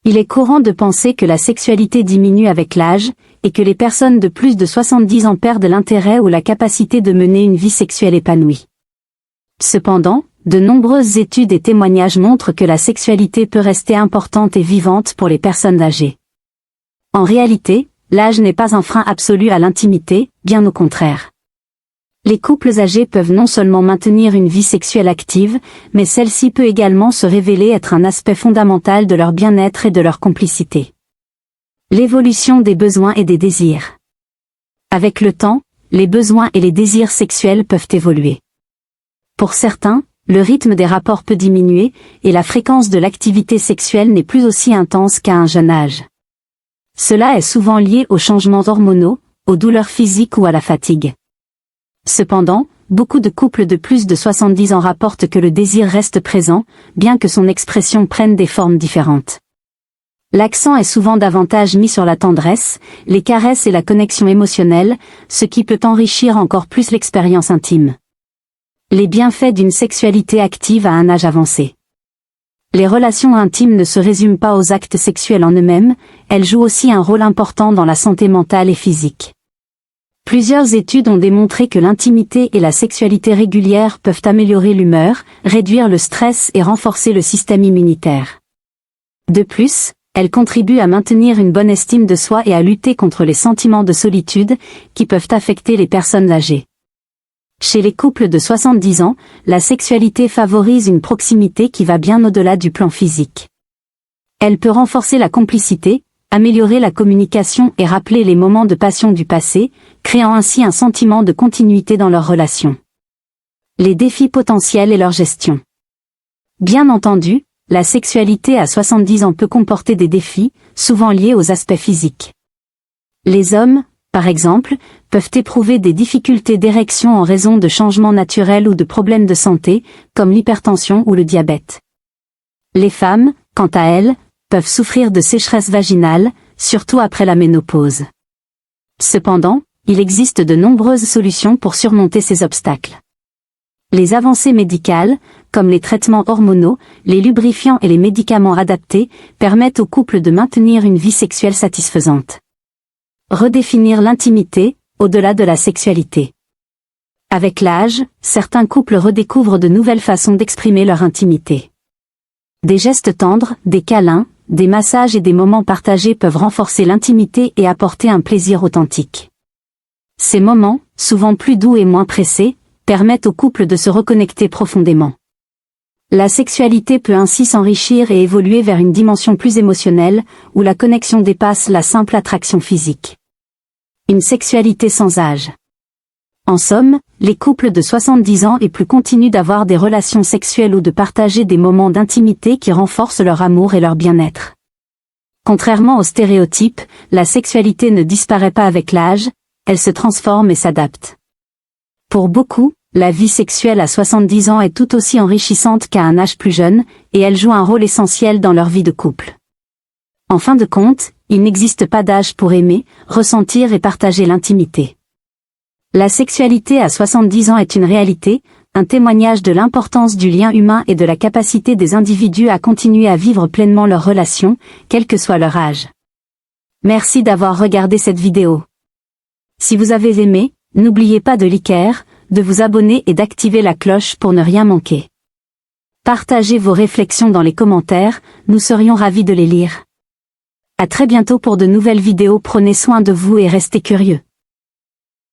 Il est courant de penser que la sexualité diminue avec l'âge, et que les personnes de plus de 70 ans perdent l'intérêt ou la capacité de mener une vie sexuelle épanouie. Cependant, de nombreuses études et témoignages montrent que la sexualité peut rester importante et vivante pour les personnes âgées. En réalité, l'âge n'est pas un frein absolu à l'intimité, bien au contraire. Les couples âgés peuvent non seulement maintenir une vie sexuelle active, mais celle-ci peut également se révéler être un aspect fondamental de leur bien-être et de leur complicité. L'évolution des besoins et des désirs. Avec le temps, les besoins et les désirs sexuels peuvent évoluer. Pour certains, le rythme des rapports peut diminuer, et la fréquence de l'activité sexuelle n'est plus aussi intense qu'à un jeune âge. Cela est souvent lié aux changements hormonaux, aux douleurs physiques ou à la fatigue. Cependant, beaucoup de couples de plus de 70 ans rapportent que le désir reste présent, bien que son expression prenne des formes différentes. L'accent est souvent davantage mis sur la tendresse, les caresses et la connexion émotionnelle, ce qui peut enrichir encore plus l'expérience intime. Les bienfaits d'une sexualité active à un âge avancé. Les relations intimes ne se résument pas aux actes sexuels en eux-mêmes, elles jouent aussi un rôle important dans la santé mentale et physique. Plusieurs études ont démontré que l'intimité et la sexualité régulière peuvent améliorer l'humeur, réduire le stress et renforcer le système immunitaire. De plus, elles contribuent à maintenir une bonne estime de soi et à lutter contre les sentiments de solitude, qui peuvent affecter les personnes âgées. Chez les couples de 70 ans, la sexualité favorise une proximité qui va bien au-delà du plan physique. Elle peut renforcer la complicité, améliorer la communication et rappeler les moments de passion du passé, créant ainsi un sentiment de continuité dans leur relation. Les défis potentiels et leur gestion. Bien entendu, la sexualité à 70 ans peut comporter des défis, souvent liés aux aspects physiques. Les hommes, par exemple, peuvent éprouver des difficultés d'érection en raison de changements naturels ou de problèmes de santé, comme l'hypertension ou le diabète. Les femmes, quant à elles, peuvent souffrir de sécheresse vaginale, surtout après la ménopause. Cependant, il existe de nombreuses solutions pour surmonter ces obstacles. Les avancées médicales, comme les traitements hormonaux, les lubrifiants et les médicaments adaptés, permettent aux couples de maintenir une vie sexuelle satisfaisante. Redéfinir l'intimité, au-delà de la sexualité. Avec l'âge, certains couples redécouvrent de nouvelles façons d'exprimer leur intimité. Des gestes tendres, des câlins, des massages et des moments partagés peuvent renforcer l'intimité et apporter un plaisir authentique. Ces moments, souvent plus doux et moins pressés, permettent au couple de se reconnecter profondément. La sexualité peut ainsi s'enrichir et évoluer vers une dimension plus émotionnelle, où la connexion dépasse la simple attraction physique. Une sexualité sans âge. En somme, les couples de 70 ans et plus continuent d'avoir des relations sexuelles ou de partager des moments d'intimité qui renforcent leur amour et leur bien-être. Contrairement aux stéréotypes, la sexualité ne disparaît pas avec l'âge, elle se transforme et s'adapte. Pour beaucoup, la vie sexuelle à 70 ans est tout aussi enrichissante qu'à un âge plus jeune, et elle joue un rôle essentiel dans leur vie de couple. En fin de compte, il n'existe pas d'âge pour aimer, ressentir et partager l'intimité. La sexualité à 70 ans est une réalité, un témoignage de l'importance du lien humain et de la capacité des individus à continuer à vivre pleinement leurs relations, quel que soit leur âge. Merci d'avoir regardé cette vidéo. Si vous avez aimé, n'oubliez pas de liker, de vous abonner et d'activer la cloche pour ne rien manquer. Partagez vos réflexions dans les commentaires, nous serions ravis de les lire. À très bientôt pour de nouvelles vidéos, prenez soin de vous et restez curieux.